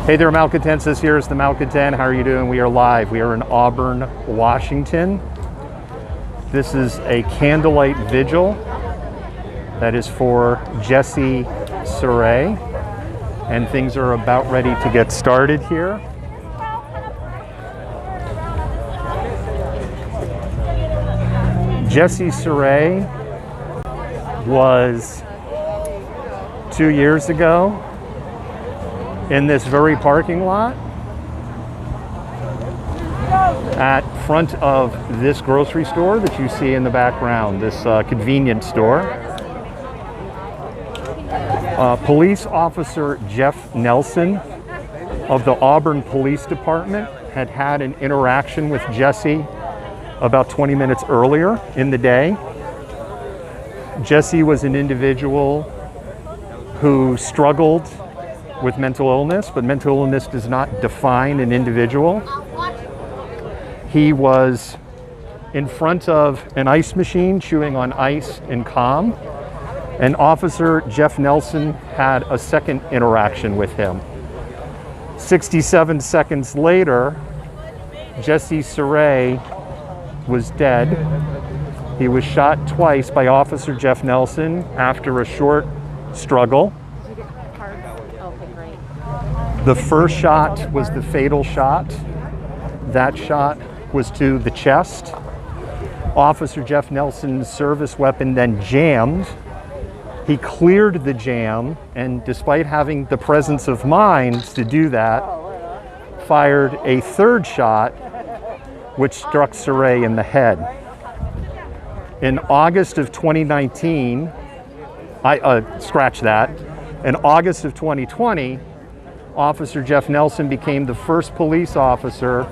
Hey there, malcontents. Here is the Malcontent. How are you doing? We are live. We are in Auburn, Washington. This is a Candlelight Vigil that is for Jesse Sarey, and things are about ready to get started here. Jesse Sarey was 2 years ago in this very parking lot at front of this grocery store that you see in the background, this convenience store. Police officer Jeff Nelson of the Auburn Police Department had an interaction with Jesse about 20 minutes earlier in the day. Jesse was an individual who struggled with mental illness, but mental illness does not define an individual. He was in front of an ice machine chewing on ice in calm, and Officer Jeff Nelson had a second interaction with him. 67 seconds later, Jesse Sarey was dead. He was shot twice by Officer Jeff Nelson after a short struggle. The first shot was the fatal shot. That shot was to the chest. Officer Jeff Nelson's service weapon then jammed. He cleared the jam, and despite having the presence of mind to do that, fired a third shot, which struck Sarey in the head. In August of 2019, in August of 2020, Officer Jeff Nelson became the first police officer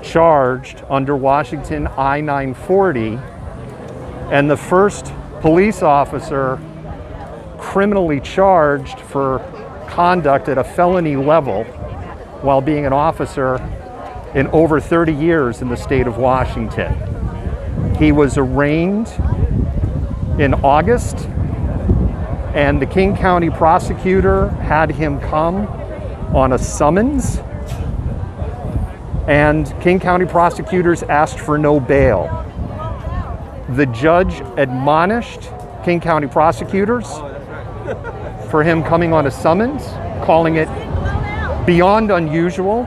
charged under Washington I-940, and the first police officer criminally charged for conduct at a felony level while being an officer in over 30 years in the state of Washington. He was arraigned in August, and the King County prosecutor had him come on a summons, and King County prosecutors asked for no bail. The judge admonished King County prosecutors for him coming on a summons, calling it beyond unusual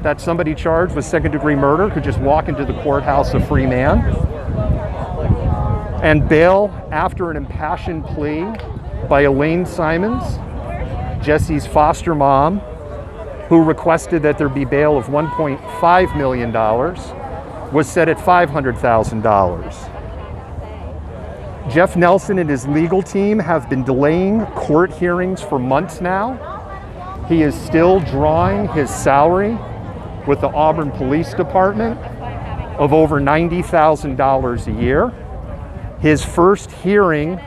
that somebody charged with second-degree murder could just walk into the courthouse a free man. And bail after an impassioned plea by Elaine Simons, Jesse's foster mom, who requested that there be bail of $1.5 million, was set at $500,000. Jeff Nelson and his legal team have been delaying court hearings for months now. He is still drawing his salary with the Auburn Police Department of over $90,000 a year. His first hearing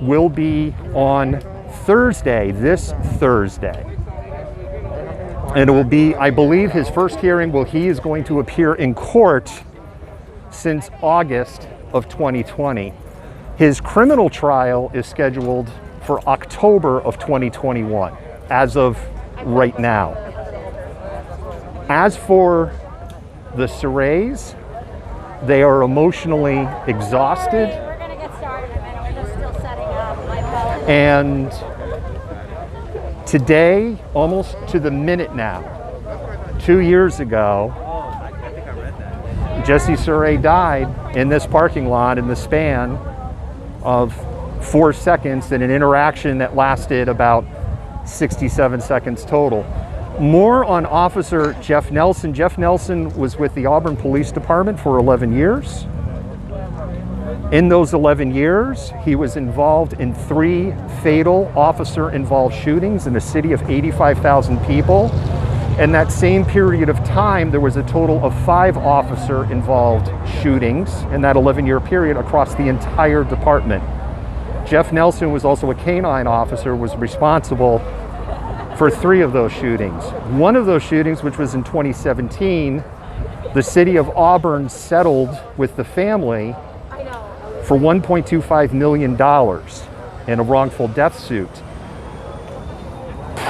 will be on Thursday, this Thursday. And it will be, I believe, his first hearing he is going to appear in court since August of 2020. His criminal trial is scheduled for October of 2021, as of right now. As for the Sareys, they are emotionally exhausted. We're going to get started in a minute. We're just still setting up. My apologies. And today, almost to the minute now, 2 years ago, Jesse Sarey died in this parking lot in the span of 4 seconds in an interaction that lasted about 67 seconds total. More on Officer Jeff Nelson. Jeff Nelson was with the Auburn Police Department for 11 years. In those 11 years, he was involved in 3 fatal officer-involved shootings in a city of 85,000 people. In that same period of time, there was a total of 5 officer-involved shootings in that 11-year period across the entire department. Jeff Nelson was also a canine officer, was responsible for 3 of those shootings. One of those shootings, which was in 2017, the city of Auburn settled with the family for $1.25 million in a wrongful death suit.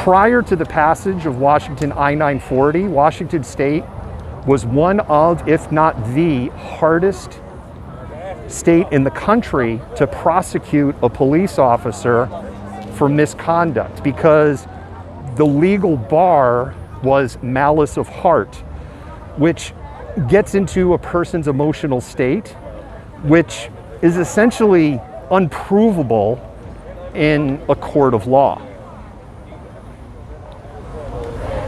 prior to the passage of Washington I-940, Washington State was one of, if not the hardest state in the country to prosecute a police officer for misconduct, because the legal bar was malice of heart, which gets into a person's emotional state, which is essentially unprovable in a court of law.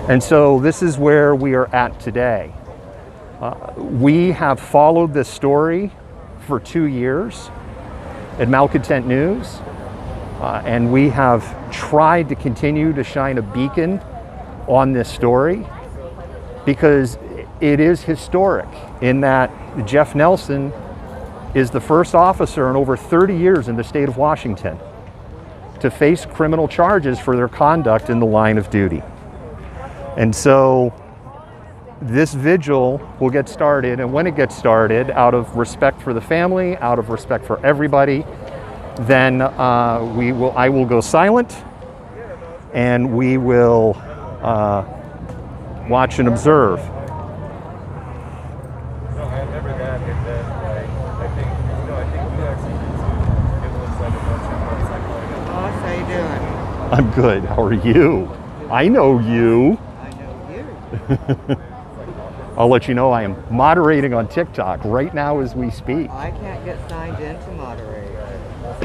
And so this is where we are at today. We have followed this story for 2 years at Malcontent News, and we have tried to continue to shine a beacon on this story because it is historic in that Jeff Nelson is the first officer in over 30 years in the state of Washington to face criminal charges for their conduct in the line of duty. And so this vigil will get started, and when it gets started, out of respect for the family, out of respect for everybody, then I will go silent, and we will watch and observe. How you doing? I'm good. How are you? I know you. I know you. I'll let you know I am moderating on TikTok right now as we speak. I can't get signed in to moderate.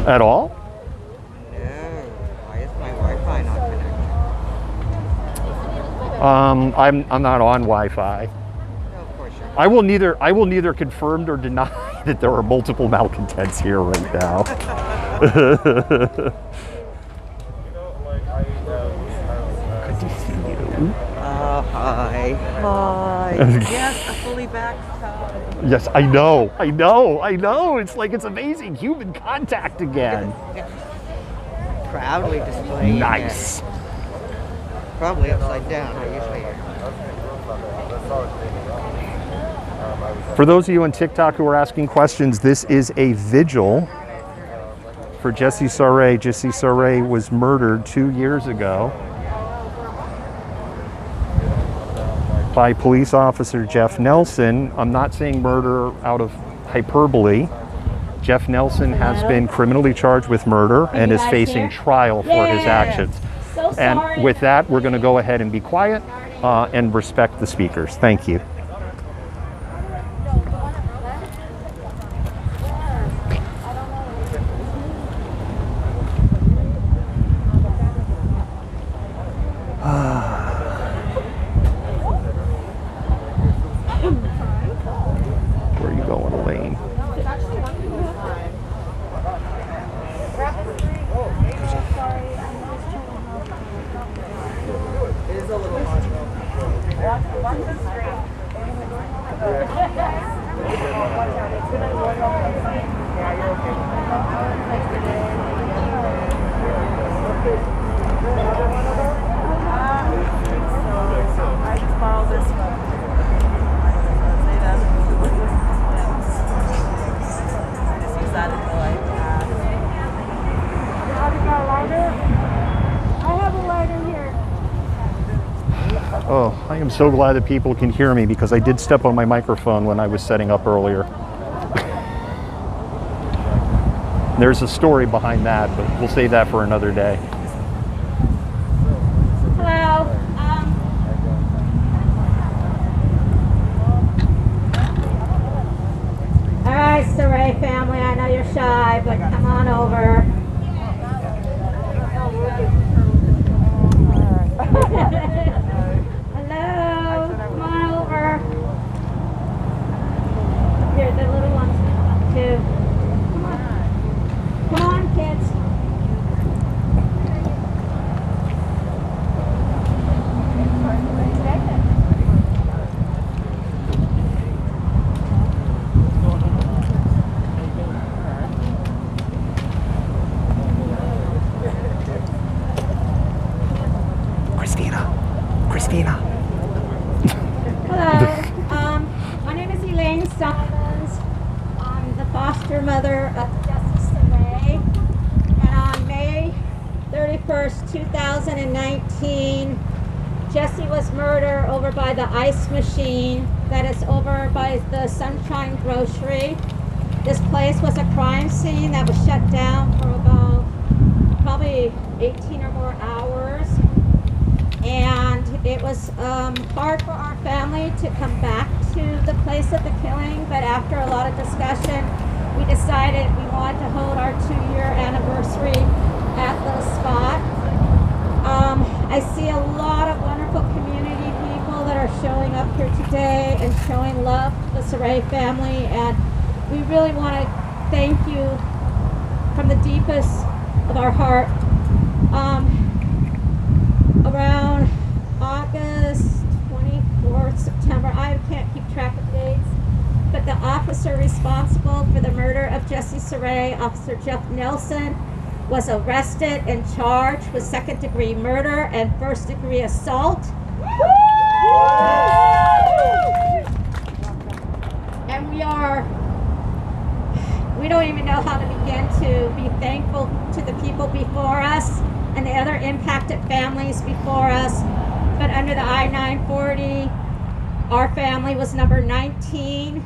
At all? No. Why is my Wi-Fi not connected? I'm not on Wi-Fi. No, of course you're not. I will neither confirm nor deny that there are multiple malcontents here right now. Good to see you. Hi. Hi. Yes, a fully backside. Yes, I know. It's like it's amazing. Human contact again. Proudly displaying Nice. it. Probably upside down. I usually am. For those of you on TikTok who are asking questions, this is a vigil for Jesse Sarey. Jesse Sarey was murdered 2 years ago by police officer Jeff Nelson. I'm not saying murder out of hyperbole. Jeff Nelson has been criminally charged with murder and is facing trial for his actions. And with that, we're going to go ahead and be quiet and respect the speakers. Thank you. Where are you going, Elaine? It is a little hot. I just borrowed this one. I just use that until I Have you got a lighter? I have a lighter here. Oh, I am so glad that people can hear me because I did step on my microphone when I was setting up earlier. There's a story behind that, but we'll save that for another day. Hello. All right, Sarey family. I know you're shy, but come on over. Hello. Come on over. Here, the little ones too. Come on. Come on, kids. Christina. Hello. My name is Elaine Simons. I'm the foster mother of Jesse Sarey. And on May 31st, 2019, Jesse was murdered over by the ice machine that is over by the Sunshine Grocery. This place was a crime scene that was shut down for about probably 18 or more hours. And it was hard for our family to come back to the place of the killing, but after a lot of discussion, we decided we wanted to hold our 2-year anniversary at the spot. I see a lot of wonderful community people that are showing up here today and showing love to the Sarey family, and we really want to thank you from the deepest of our heart. Around August 24th, September, I can't keep track of dates, but the officer responsible for the murder of Jesse Sarey, Officer Jeff Nelson, was arrested and charged with second-degree murder and first-degree assault. And we don't even know how to begin to be thankful to the people before us and the other impacted families before us. But under the I-940, our family was number 19.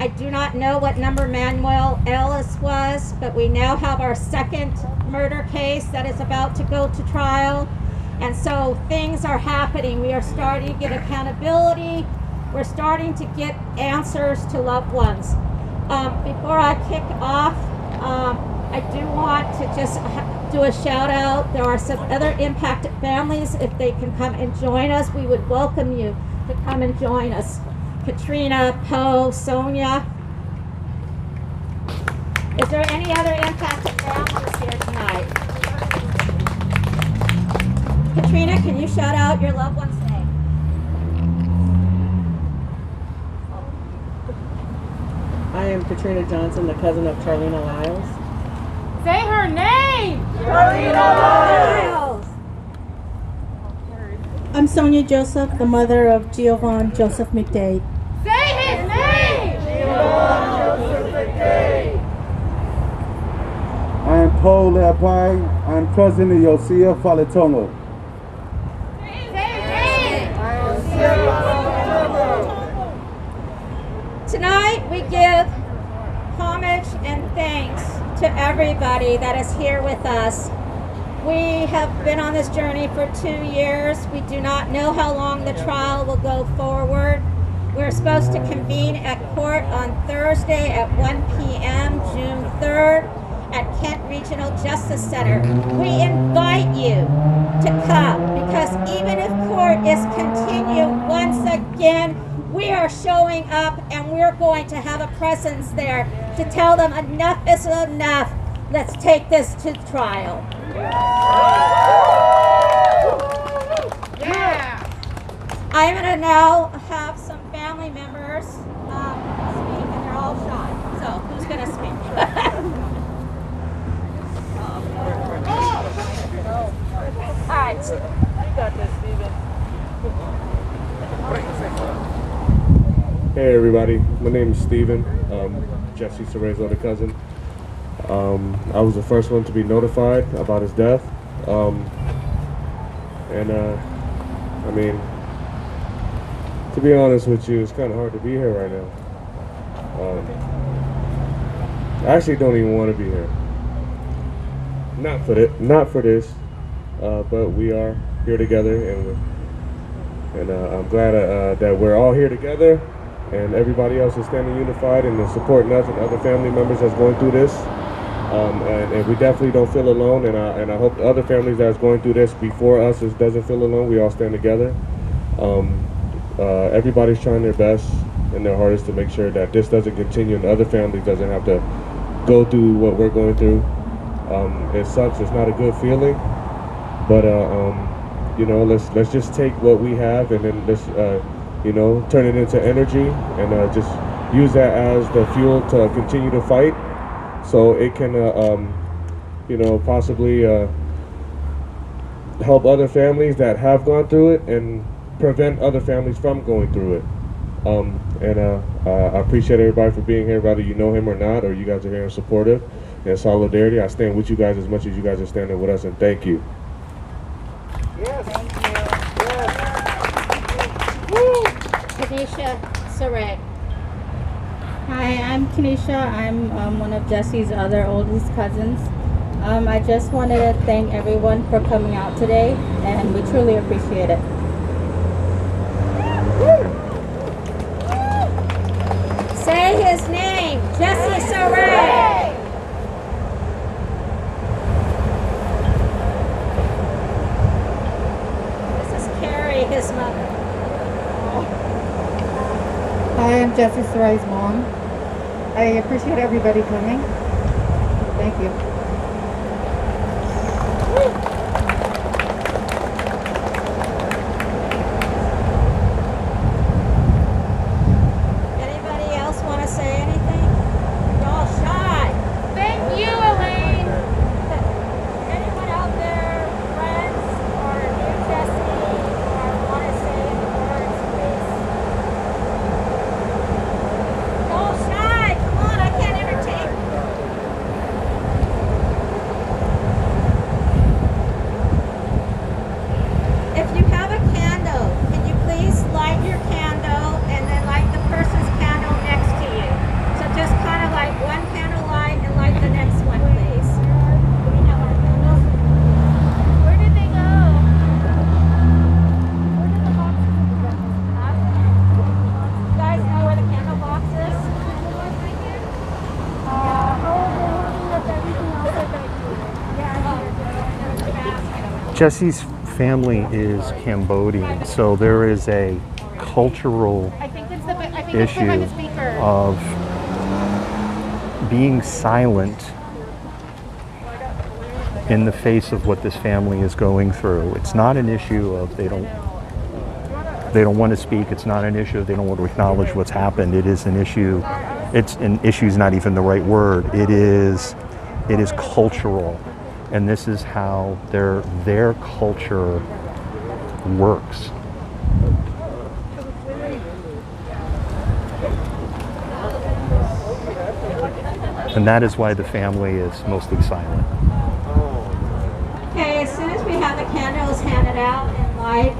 I do not know what number Manuel Ellis was, but we now have our second murder case that is about to go to trial. And so things are happening. We are starting to get accountability. We're starting to get answers to loved ones. Before I kick off, I do want to just do a shout out. There are some other impacted families. If they can come and join us, we would welcome you to come and join us. Katrina, Poe, Sonia. Is there any other impacted families here tonight? Katrina, can you shout out your loved one's name? I am Katrina Johnson, the cousin of Charlena Lyles. Say her name! Miles. I'm Sonia Joseph, the mother of Giovanni Joseph McDade. Say his name! I am Paul Lepai. I am cousin of Yosia Faletongo. Say his name! Tonight we give homage and thanks to everybody that is here with us. We have been on this journey for 2 years. We do not know how long the trial will go forward. We're supposed to convene at court on Thursday at 1 p.m., June 3rd, at Kent Regional Justice Center. We invite you to come, because even if court is continued once again, we are showing up and we're going to have a presence there to tell them enough is enough. Let's take this to trial. Yeah! I'm going to now have some family members speak, and they're all shy. So who's going to speak? All right. You got this, Steven. Hey everybody, my name is Steven. Jesse Sarey's older cousin. I was the first one to be notified about his death. I mean, to be honest with you, it's kind of hard to be here right now. I actually don't even want to be here. Not for this, but we are here together, and I'm glad that we're all here together, and everybody else is standing unified and is supporting us and other family members that's going through this. And we definitely don't feel alone, and I hope the other families that's going through this before us doesn't feel alone. We all stand together. Everybody's trying their best and their hardest to make sure that this doesn't continue and other families doesn't have to go through what we're going through. It sucks. It's not a good feeling, but you know, let's just take what we have and then let's you know, turn it into energy and just use that as the fuel to continue to fight, so it can you know, possibly help other families that have gone through it and prevent other families from going through it. I appreciate everybody for being here, whether you know him or not, or you guys are here and supportive and solidarity. I stand with you guys as much as you guys are standing with us, and thank you. Yes. Thank you. Yes. Kenesha Sarey. Hi, I'm Kenesha. I'm one of Jesse's other oldest cousins. I just wanted to thank everyone for coming out today, and we truly appreciate it. Say his name, Jesse Sarey. This is Carrie, his mother. Hi, I'm Jesse Sarey's mom. I appreciate everybody coming. Thank you. Anybody else want to say anything? You're all shy. Thank you, Elaine. Anyone out there, friends, or new Jesse, or want to say any words, please? You're all shy. Come on, I can't entertain you. If you have a candle, can you please light your candle and then light the person's candle next to you? So just kind of like one candle light and light the next one, please. Do we have our candles? Where did they go? Where did the boxes go? You guys know where the candle box is? Jesse's family is Cambodian, so there is a cultural I think it's behind the issue speaker. of being silent in the face of what this family is going through. It's not an issue of they don't want to speak. It's not an issue of they don't want to acknowledge what's happened. It is an issue. It's an issue is not even the right word. It is cultural, and this is how their culture works. And that is why the family is mostly silent. Okay, as soon as we have the candles handed out and light,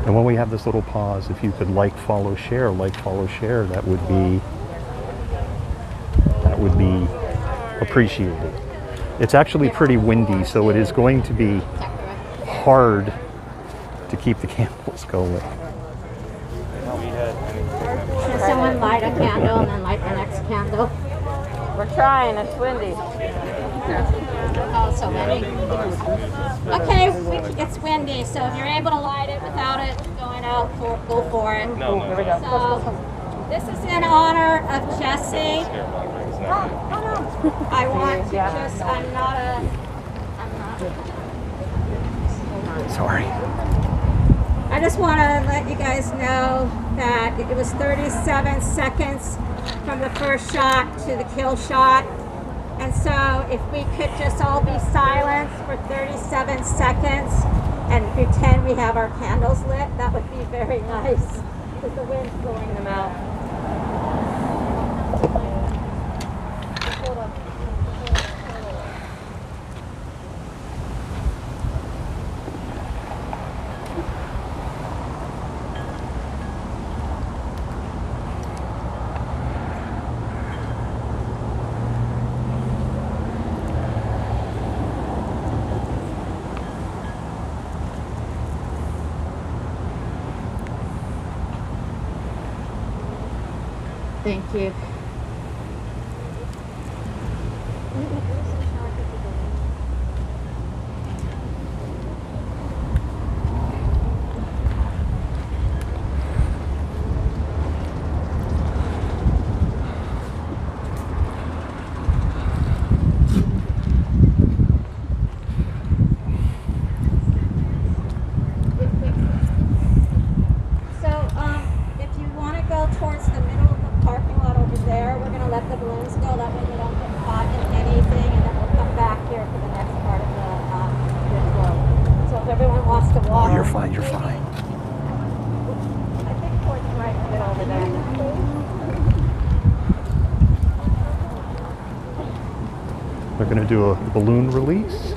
And when we have this little pause, if you could like, follow, share, that would be appreciated. It's actually pretty windy, so it is going to be hard to keep the candles going. can someone light a candle and then light the next candle? We're trying. It's windy. Oh, so windy. Okay, it's windy, so if you're able to light it without it going out, go for it. Here we go. So, this is in honor of Jesse. I want to just, I'm not. Sorry. I just want to let you guys know that it was 37 seconds from the first shot to the kill shot. And so if we could just all be silent for 37 seconds and pretend we have our candles lit, that would be very nice because the wind's blowing them out. Thank you. You're fine. We're going to do a balloon release.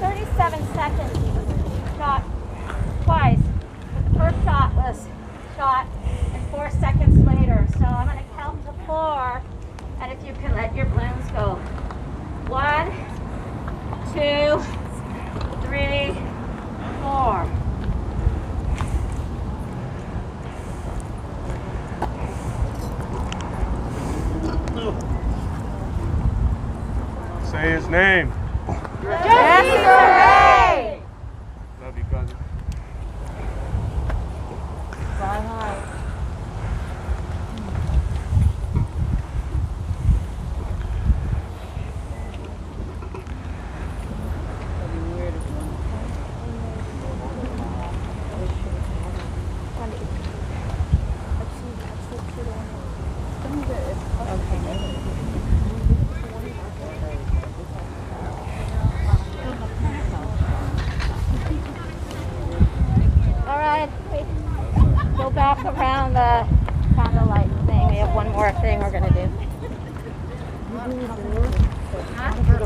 37 seconds, he was shot twice. But the first shot was shot and 4 seconds later. So I'm going to count to 4, and if you can let your balloons go. 1, 2, 3, 4. Say his name. Jesse Sarey! Love you, cousin. All right, we go back around the candlelight thing. We have one more thing we're going to do.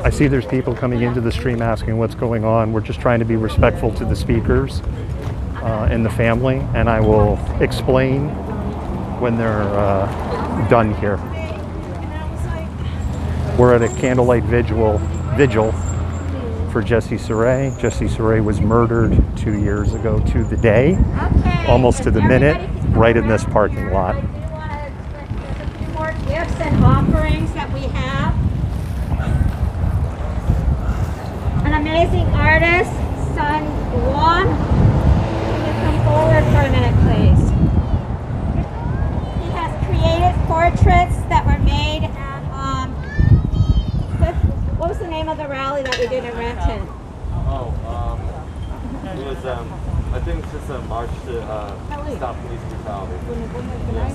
I see there's people coming into the stream asking what's going on. We're just trying to be respectful to the speakers and the family, and I will explain when they're done here. We're at a candlelight vigil for Jesse Sarey. Jesse Sarey was murdered 2 years ago to the day, almost to the minute, right in this parking lot. I do want to there's a few more gifts and offerings that we have. An amazing artist, Son Juan. Can you come forward for a minute, please? He has created portraits that were made at what was the name of the rally that we did in Renton? It was, I think it's just a march to stop police brutality.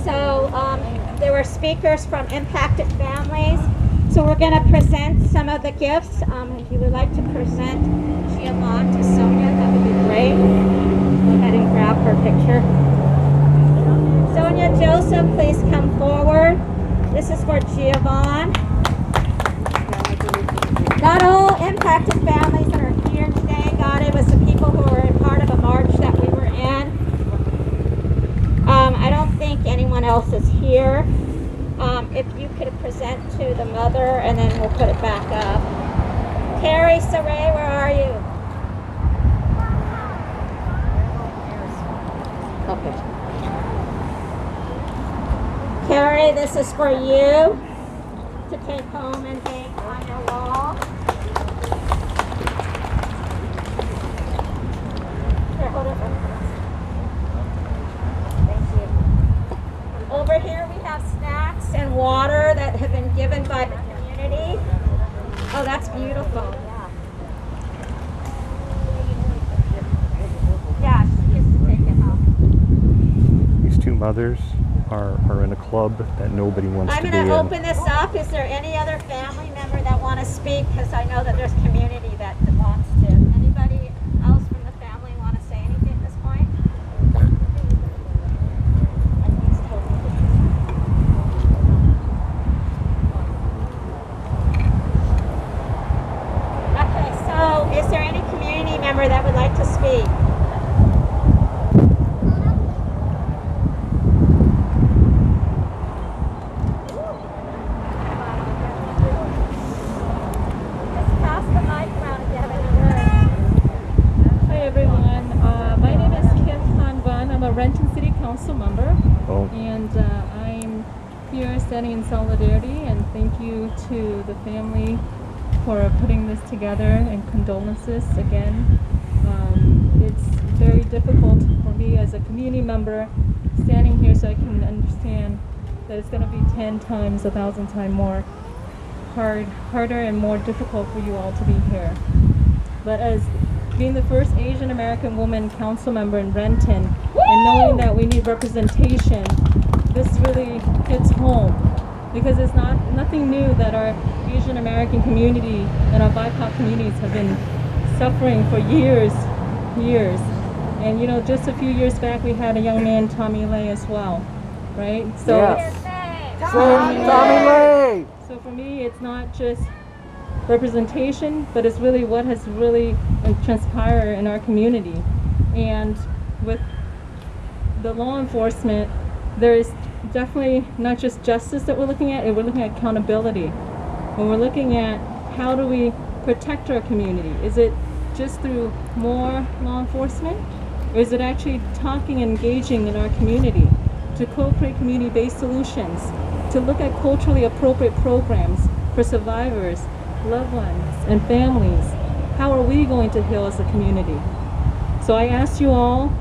So there were speakers from impacted families. So we're going to present some of the gifts. If you would like to present Giovanni to Sonia, that would be great. Go ahead and grab her picture. Sonia, Joseph, please come forward. This is for Giovanni. Not all impacted families that are here today got it. It was the people who were part of a march that we were in. I don't think anyone else is here. If you could present to the mother, and then we'll put it back up. Carrie Sarey, where are you? Okay. Carrie, this is for you to take home and hang on your wall. Here, hold it. Thank you. Over here we have snacks and water that have been given by the community. Oh, that's beautiful. Yeah, she gets to take it home. These two mothers are in a club that nobody wants to be in. I'm going to open this up. Is there any other family member that want to speak? Because I know that there's community that wants to. Anybody else from the family want to say anything at this point? Okay, so is there any community member that would like to speak? Standing in solidarity, and thank you to the family for putting this together, and condolences again. It's very difficult for me as a community member standing here, so I can understand that it's going to be 10 times, 1,000 times more harder and more difficult for you all to be here. But as being the first Asian American woman council member in Renton, and knowing that we need representation, this really hits home, because it's nothing new that our Asian American community and our BIPOC communities have been suffering for years. And you know, just a few years back we had a young man, Tommy Lay, as well, right? So Yes. Tommy Lay! So for me, it's not just representation, but it's really what has really transpired in our community. And with the law enforcement, there is definitely not just justice that we're looking at, we're looking at accountability. When we're looking at how do we protect our community, is it just through more law enforcement? Or is it actually talking and engaging in our community to co-create community-based solutions, to look at culturally appropriate programs for survivors, loved ones, and families? How are we going to heal as a community? So I ask you all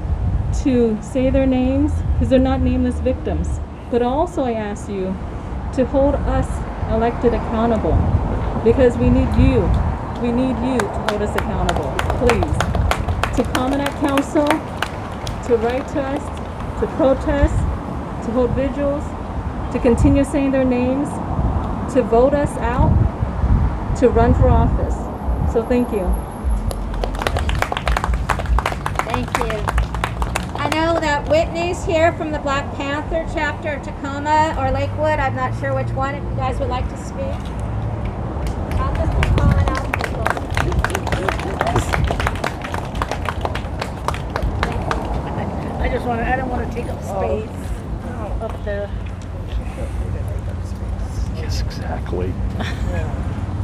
to say their names, because they're not nameless victims. But also I ask you to hold us elected accountable, because we need you. We need you to hold us accountable, please. To comment at council, to write to us, to protest, to hold vigils, to continue saying their names, to vote us out, to run for office. So thank you. Thank you. I know that Whitney's here from the Black Panther chapter of Tacoma or Lakewood. I'm not sure which one. If you guys would like to speak. I'll just be calling out people. I don't want to take up space up there. Yes, exactly.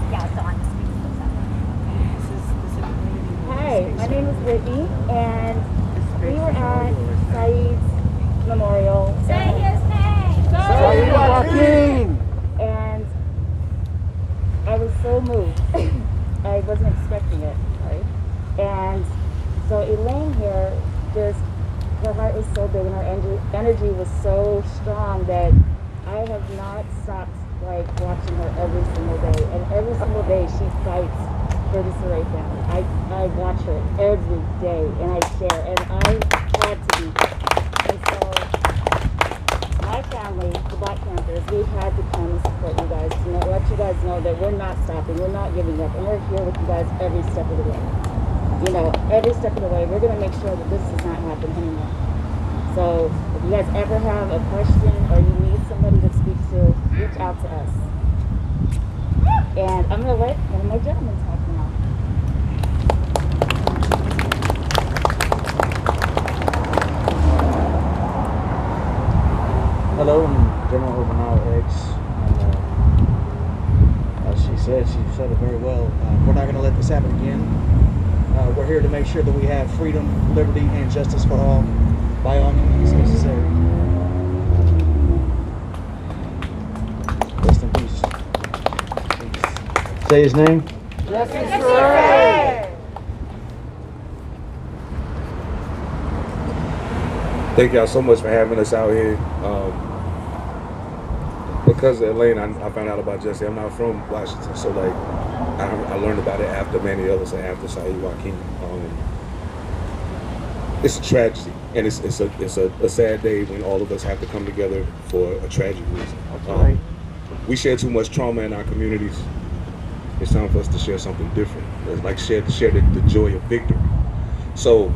Yeah, so I'm Hi, my name is Whitney, and we were at Saeed's memorial. Say his name! Saeed Joaquin! And I was so moved. I wasn't expecting it, right? And so Elaine here, just her heart was so big and her energy was so strong that I have not stopped like watching her every single day. And every single day she fights for the Sarey family. I watch her every day and I share, and I had to be there. And so my family, the Black Panthers, we had to come and support you guys to let you guys know that we're not stopping, we're not giving up, and we're here with you guys every step of the way. You know, every step of the way, we're going to make sure that this does not happen anymore. So if you guys ever have a question or you need somebody to speak to, reach out to us. And I'm going to let one of my gentlemen talk now. Hello, I'm General Obernal X. And as she said it very well. We're not going to let this happen again. We're here to make sure that we have freedom, liberty, and justice for all, by all means necessary. Rest in peace. Say his name. Thank y'all so much for having us out here. Because of Elaine, I found out about Jesse. I'm not from Washington, so like I learned about it after many others and after Saeed Joaquin. It's a tragedy, and it's a sad day when all of us have to come together for a tragic reason. We share too much trauma in our communities. It's time for us to share something different. It's like share the joy of victory. So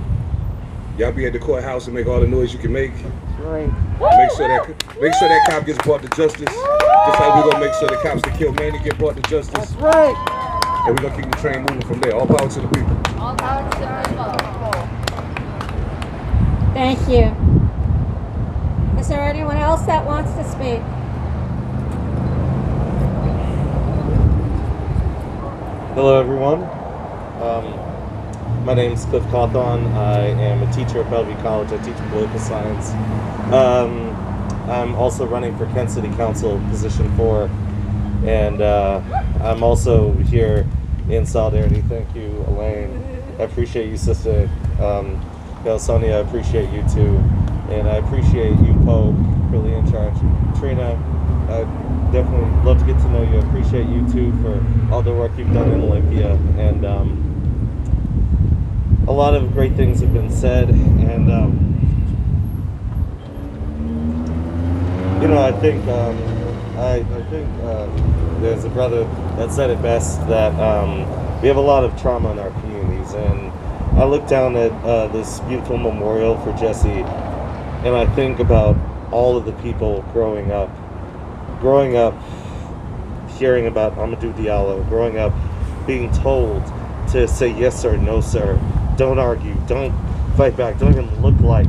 y'all be at the courthouse and make all the noise you can make. That's right. Make sure that cop gets brought to justice. Just like we're gonna make sure the cops that kill Manny get brought to justice. That's right. And we're gonna keep the train moving from there. All power to the people. All power to the people. Thank you. Is there anyone else that wants to speak? Hello, everyone. My name is Cliff Cawthon. I am a teacher at Bellevue College. I teach political science. I'm also running for Kent City Council position 4, and I'm also here in solidarity. Thank you, Elaine. I appreciate you, sister. Sonia, I appreciate you too, and I appreciate you, Poe, really in charge. Trina, I definitely love to get to know you. I appreciate you too for all the work you've done in Olympia, and a lot of great things have been said, and I think there's a brother that said it best, that we have a lot of trauma in our communities, and I look down at this beautiful memorial for Jesse, and I think about all of the people growing up hearing about Amadou Diallo, growing up being told to say yes or no, sir. Don't argue. Don't fight back. Don't even look like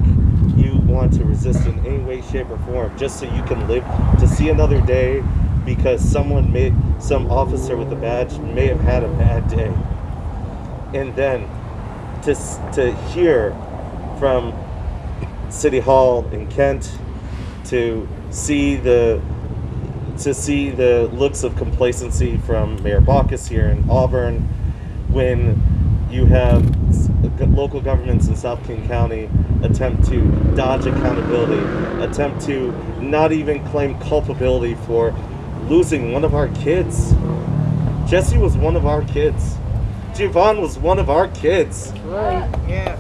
you want to resist in any way, shape, or form, just so you can live to see another day, because some officer with a badge may have had a bad day. And then to hear from City Hall in Kent, to see the looks of complacency from Mayor Baucus here in Auburn, when you have local governments in South King County attempt to dodge accountability, attempt to not even claim culpability for losing one of our kids. Jesse was one of our kids. Giovanni was one of our kids. Right. Yeah.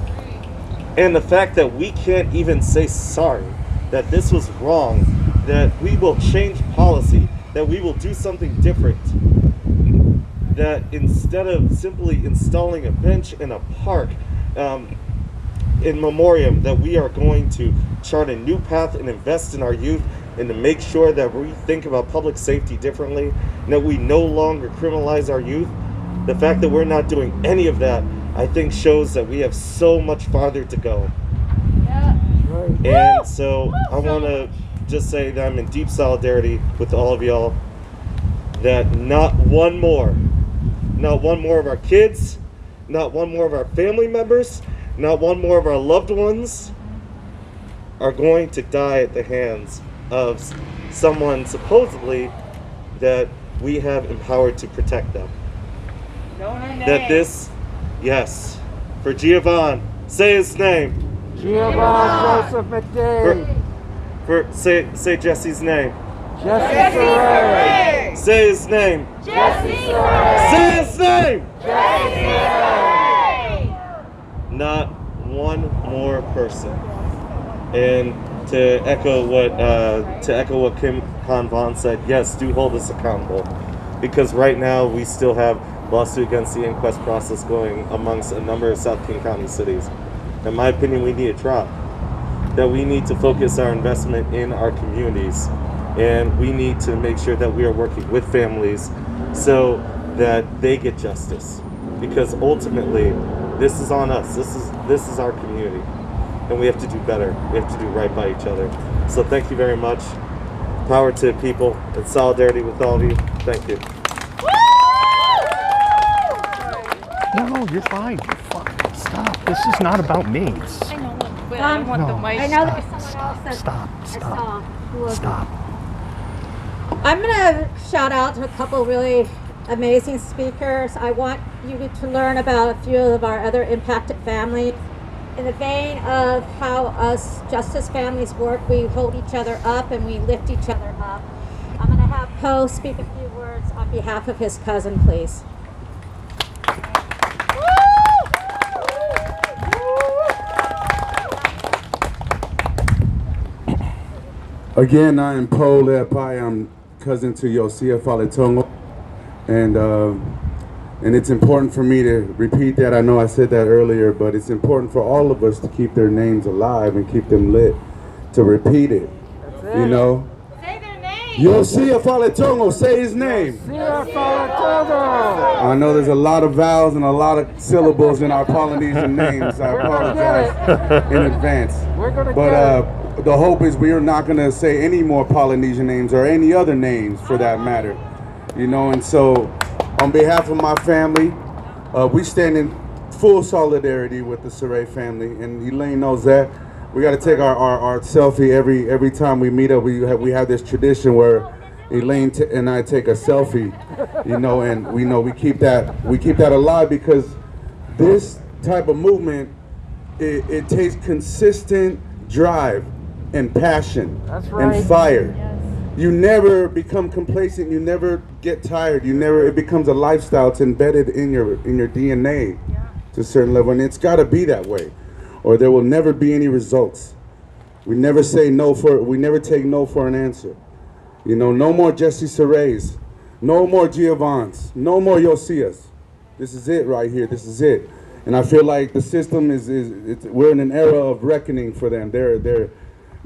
And the fact that we can't even say sorry, that this was wrong, that we will change policy, that we will do something different, that instead of simply installing a bench in a park in memoriam, that we are going to chart a new path and invest in our youth, and to make sure that we think about public safety differently, and that we no longer criminalize our youth. The fact that we're not doing any of that, I think, shows that we have so much farther to go. Yeah. And so I want to just say that I'm in deep solidarity with all of y'all, that not one more of our kids, not one more of our family members, not one more of our loved ones are going to die at the hands of someone supposedly that we have empowered to protect them. That this, yes, for Giovanni, say his name. Giovanni Joseph McDade. Say Jesse's name. Jesse Sarey. Say his name. Jesse Sarey. Say his name. Jesse Sarey. Not one more person. And to echo what Kim Convon said, yes, do hold us accountable, because right now we still have lawsuit against the inquest process going amongst a number of South King County cities. In my opinion, we need a drop. That we need to focus our investment in our communities, and we need to make sure that we are working with families so that they get justice. Because ultimately, this is on us. This is our community, and we have to do better. We have to do right by each other. So thank you very much. Power to the people, and solidarity with all of you. Thank you. No, you're fine. You're fine. Stop. This is not about me. I know, but I want the mic. I know that someone else Stop. Stop. I'm going to shout out to a couple really amazing speakers. I want you to learn about a few of our other impacted families. In the vein of how us justice families work, we hold each other up and we lift each other up. I'm going to have Poe speak a few words on behalf of his cousin, please. Again, I am Poe Leapai. I'm cousin to Yosia Faletongo, and it's important for me to repeat that. I know I said that earlier, but it's important for all of us to keep their names alive and keep them lit, to repeat it. You know? Say their name. Yosia Faletongo, say his name. Yosia Faletongo. I know there's a lot of vowels and a lot of syllables in our Polynesian names. I apologize in advance. We're gonna But the hope is we are not going to say any more Polynesian names or any other names for that matter. You know, and so on behalf of my family, we stand in full solidarity with the Sarey family, and Elaine knows that. We got to take our selfie every time we meet up. We have this tradition where Elaine and I take a selfie, you know, and we keep that alive, because this type of movement, it takes consistent drive and passion and fire. Yes. You never become complacent. You never get tired. It becomes a lifestyle. It's embedded in your DNA to a certain level, and it's got to be that way, or there will never be any results. We never say no we never take no for an answer. You know, no more Jesse Sareys, no more Giovanns, no more Josias. This is it right here. This is it. And I feel like the system we're in an era of reckoning for them.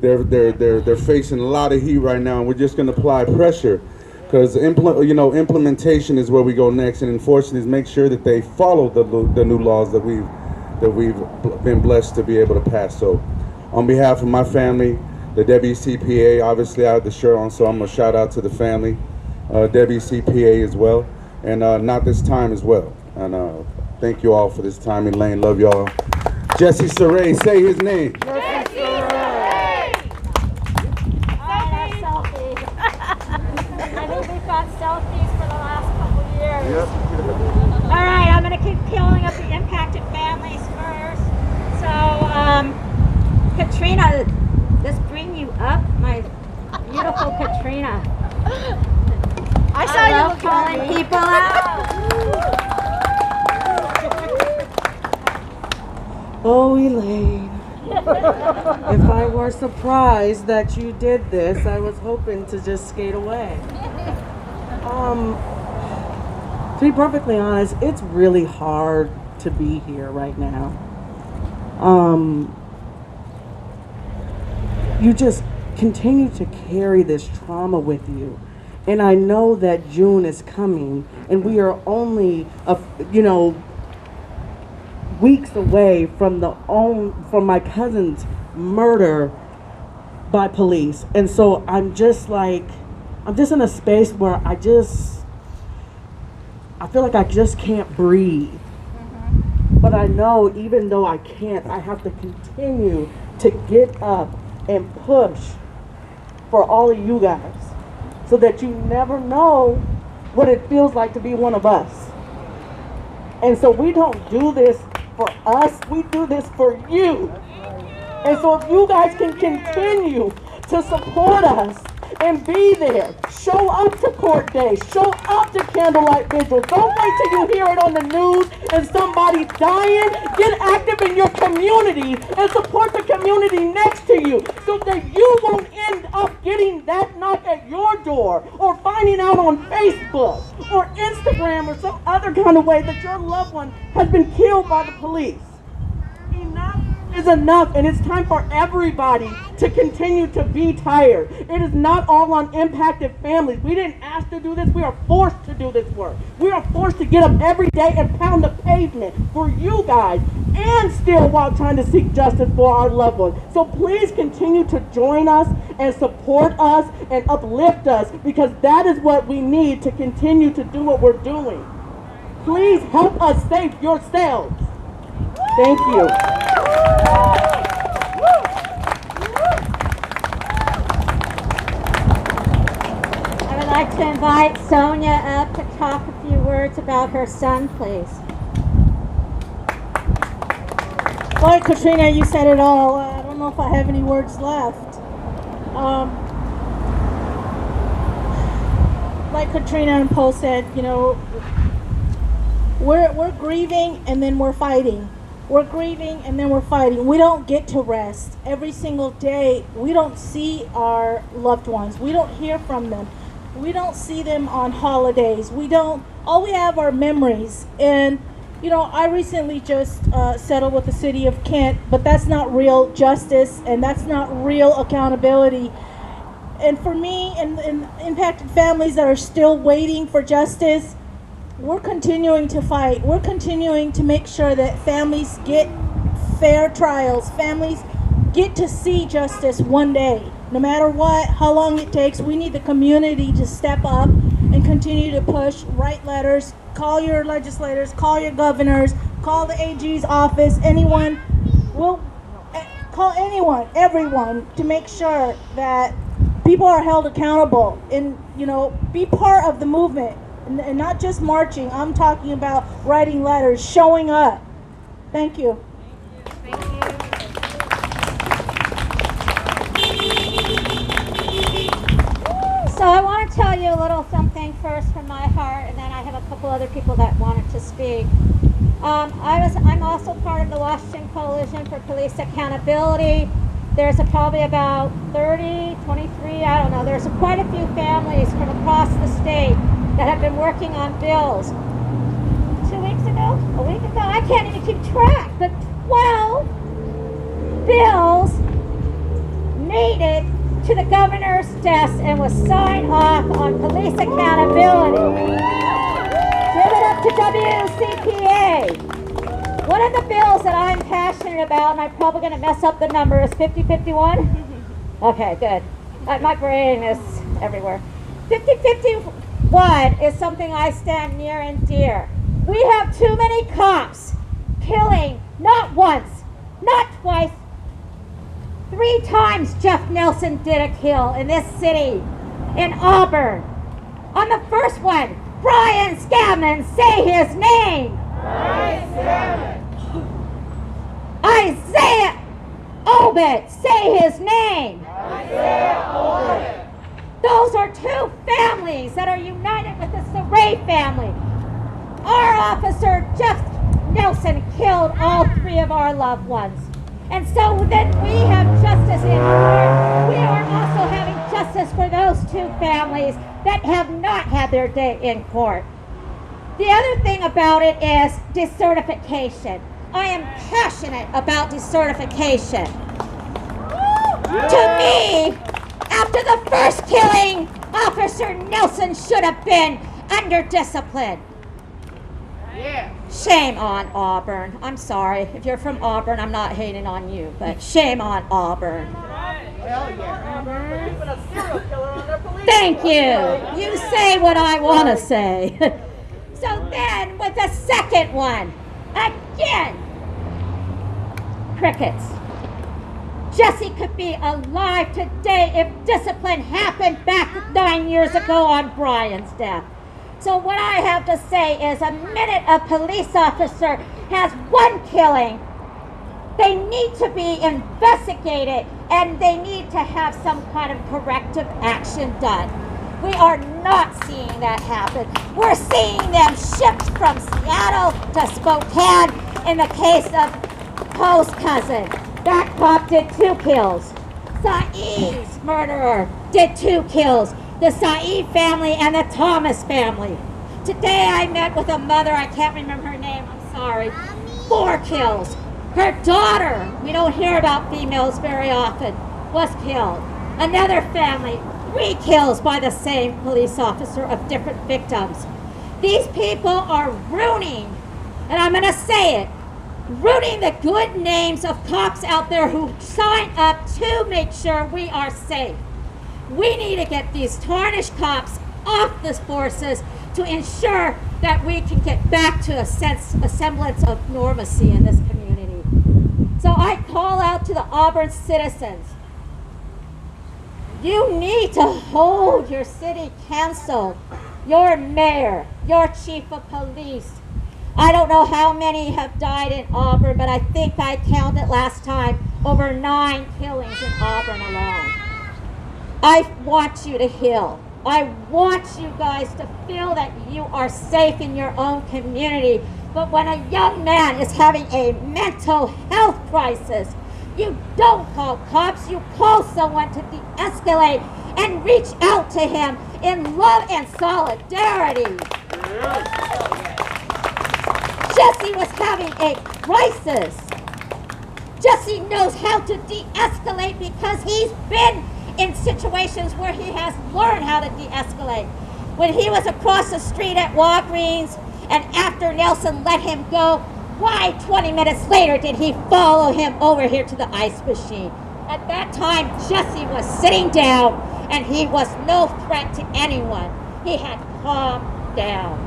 They're facing a lot of heat right now, and we're just going to apply pressure. because implementation is where we go next, and enforcement is make sure that they follow the new laws that we've been blessed to be able to pass. So, on behalf of my family, the WCPA, obviously I have the shirt on, so I'm gonna shout out to the family, WCPA as well, and Not This Time as well. And thank you all for this time in Lane. Love y'all. Jesse Sarey, say his name. Selfies for the last couple of years. Yep. All right, I'm going to keep pulling up the impacted families first. So, Katrina, let's bring you up, my beautiful Katrina. I love calling people out. Oh, Elaine. If I were surprised that you did this, I was hoping to just skate away. To be perfectly honest, it's really hard to be here right now. You just continue to carry this trauma with you. And I know that June is coming, and we are only, weeks away from my cousin's murder by police. And so I'm just in a space where I feel like I just can't breathe. But I know even though I can't, I have to continue to get up and push for all of you guys, so that you never know what it feels like to be one of us. And so we don't do this for us, we do this for you. And so if you guys can continue to support us and be there, show up to court day, show up to Candlelight Vigil. Don't wait till you hear it on the news and somebody's dying. Get active in your community and support the community next to you, so that you won't end up getting that knock at your door, or finding out on Facebook or Instagram or some other kind of way that your loved one has been killed by the police. Enough is enough, and it's time for everybody to continue to be tired. It is not all on impacted families. We didn't ask to do this. We are forced to do this work. We are forced to get up every day and pound the pavement for you guys, and still while trying to seek justice for our loved ones. So please continue to join us and support us and uplift us, because that is what we need to continue to do what we're doing. Please help us save yourselves. Thank you. I would like to invite Sonia up to talk a few words about her son, please. Well, Katrina, you said it all. I don't know if I have any words left. Like Katrina and Poe said, we're grieving and then we're fighting. We're grieving and then we're fighting. We don't get to rest. Every single day, we don't see our loved ones. We don't hear from them. We don't see them on holidays. All we have are memories. And, I recently just settled with the city of Kent, but that's not real justice, and that's not real accountability. And for me and impacted families that are still waiting for justice, we're continuing to fight. We're continuing to make sure that families get fair trials. Families get to see justice one day. No matter what, how long it takes, we need the community to step up and continue to push, write letters, call your legislators, call your governors, call the AG's office, anyone. We'll call anyone, everyone, to make sure that people are held accountable and, be part of the movement. And not just marching. I'm talking about writing letters, showing up. Thank you. Thank you. So I want to tell you a little something first from my heart, and then I have a couple other people that wanted to speak. I'm also part of the Washington Coalition for Police Accountability. There's probably about 30, 23, I don't know. There's quite a few families from across the state that have been working on bills. 2 weeks ago? A week ago? I can't even keep track, but 12 bills made it to the governor's desk and was signed off on police accountability. Give it up to WCPA. One of the bills that I'm passionate about, and I'm probably going to mess up the number, is 5051. Okay, good. My brain is everywhere. 5051 is something I stand near and dear. We have too many cops killing, not once, not twice, 3 times Jeff Nelson did a kill in this city, in Auburn. On the first one, Brian Scabman, say his name. Brian Scabman. Isaiah Obit, say his name. Isaiah Obit. Those are 2 families that are united with the Sarey family. Our officer, Jeff Nelson, killed all 3 of our loved ones. And so then we have justice in court. We are also having justice for those 2 families that have not had their day in court. The other thing about it is decertification. I am passionate about decertification. To me, after the first killing, Officer Nelson should have been under discipline. Yeah. Shame on Auburn. I'm sorry. If you're from Auburn, I'm not hating on you, but shame on Auburn. Hell yeah. Auburn. Put a serial killer on their police. Thank you. You say what I want to say. So then, with the second one, again, crickets. Jesse could be alive today if discipline happened back 9 years ago on Brian's death. So what I have to say is, a minute a police officer has 1 killing, they need to be investigated and they need to have some kind of corrective action done. We are not seeing that happen. We're seeing them shipped from Seattle to Spokane in the case of Poe's cousin. That cop did 2 kills. Saeed's murderer did 2 kills. The Saeed family and the Thomas family. Today I met with a mother, I can't remember her name, I'm sorry. 4 kills. Her daughter, we don't hear about females very often, was killed. Another family, 3 kills by the same police officer of different victims. These people are ruining, and I'm gonna say it, ruining the good names of cops out there who sign up to make sure we are safe. We need to get these tarnished cops off the forces to ensure that we can get back to a semblance of normalcy in this community. So I call out to the Auburn citizens. You need to hold your city council, your mayor, your chief of police. I don't know how many have died in Auburn, but I think I counted last time over 9 killings in Auburn alone. I want you to heal. I want you guys to feel that you are safe in your own community. But when a young man is having a mental health crisis, you don't call cops, you call someone to de-escalate and reach out to him in love and solidarity. Jesse was having a crisis. Jesse knows how to de-escalate because he's been in situations where he has learned how to de-escalate. When he was across the street at Walgreens and after Nelson let him go, why 20 minutes later did he follow him over here to the ice machine? At that time, Jesse was sitting down and he was no threat to anyone. He had calmed down.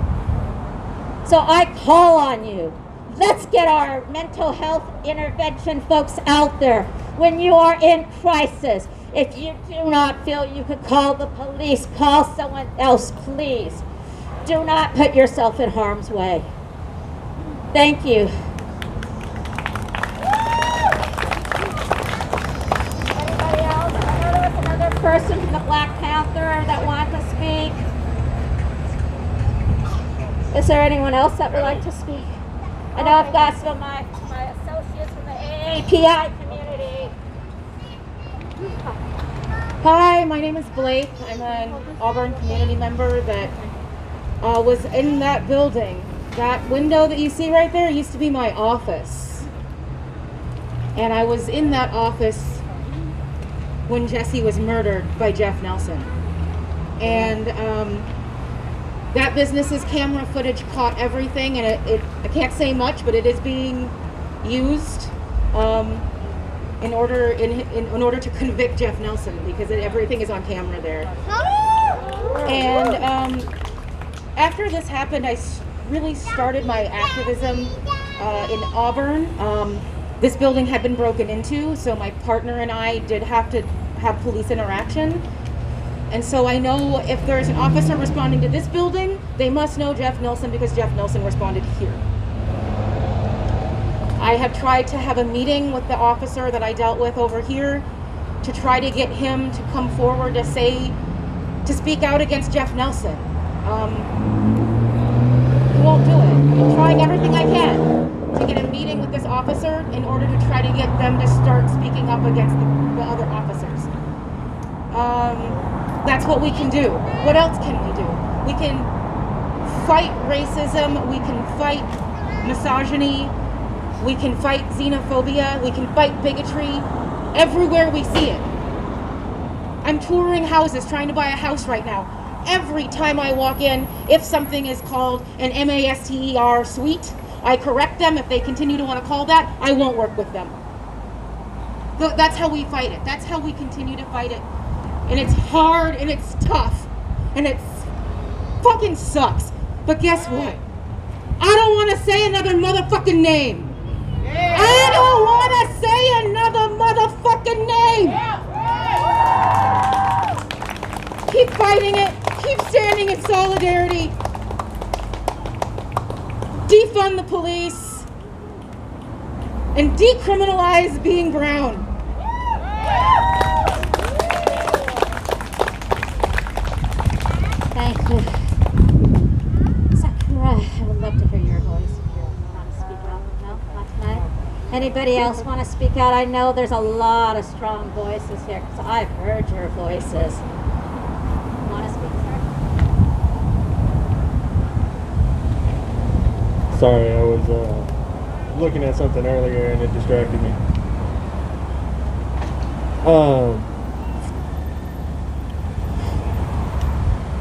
So I call on you. Let's get our mental health intervention folks out there. When you are in crisis, if you do not feel you could call the police, call someone else, please. Do not put yourself in harm's way. Thank you. Anybody else? I know there was another person from the Black Panther that wanted to speak. Is there anyone else that would like to speak? I know I've got some of my associates from the AAPI community. Hi, my name is Blake. I'm an Auburn community member that was in that building. That window that you see right there used to be my office. And I was in that office when Jesse was murdered by Jeff Nelson. And that business's camera footage caught everything, and I can't say much, but it is being used in order to convict Jeff Nelson, because everything is on camera there. And after this happened, I really started my activism in Auburn. This building had been broken into, so my partner and I did have to have police interaction. And so I know if there's an officer responding to this building, they must know Jeff Nelson, because Jeff Nelson responded here. I have tried to have a meeting with the officer that I dealt with over here to try to get him to come forward to speak out against Jeff Nelson. He won't do it. I'm trying everything I can to get a meeting with this officer in order to try to get them to start speaking up against the other officers. That's what we can do. What else can we do? We can fight racism, we can fight misogyny, we can fight xenophobia, we can fight bigotry everywhere we see it. I'm touring houses, trying to buy a house right now. Every time I walk in, if something is called an MASTER suite, I correct them. If they continue to want to call that, I won't work with them. That's how we fight it. That's how we continue to fight it. And it's hard, and it's tough, and it fucking sucks. But guess what? I don't want to say another motherfucking name. I don't want to say another motherfucking name. Keep fighting it. Keep standing in solidarity. Defund the police. And decriminalize being brown. Thank you. Sakura, I would love to hear your voice if you want to speak out. No, not tonight. Anybody else want to speak out? I know there's a lot of strong voices here, so I've heard your voices. Want to speak, sir? Sorry, I was looking at something earlier and it distracted me.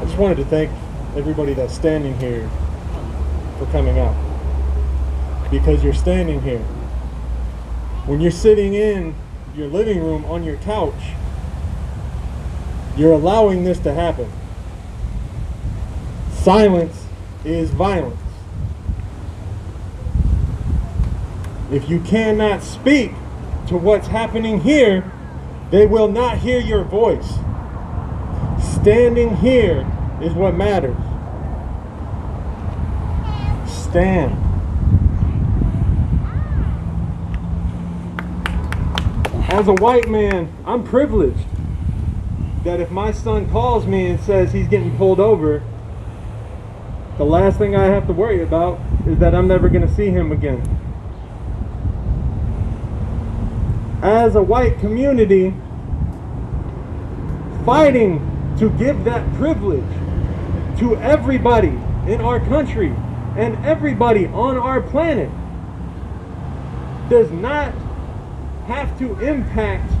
I just wanted to thank everybody that's standing here for coming out, because you're standing here. When you're sitting in your living room on your couch, you're allowing this to happen. Silence is violence. If you cannot speak to what's happening here, they will not hear your voice. Standing here is what matters. Stand. As a white man, I'm privileged that if my son calls me and says he's getting pulled over, the last thing I have to worry about is that I'm never going to see him again. As a white community, fighting to give that privilege to everybody in our country and everybody on our planet does not have to impact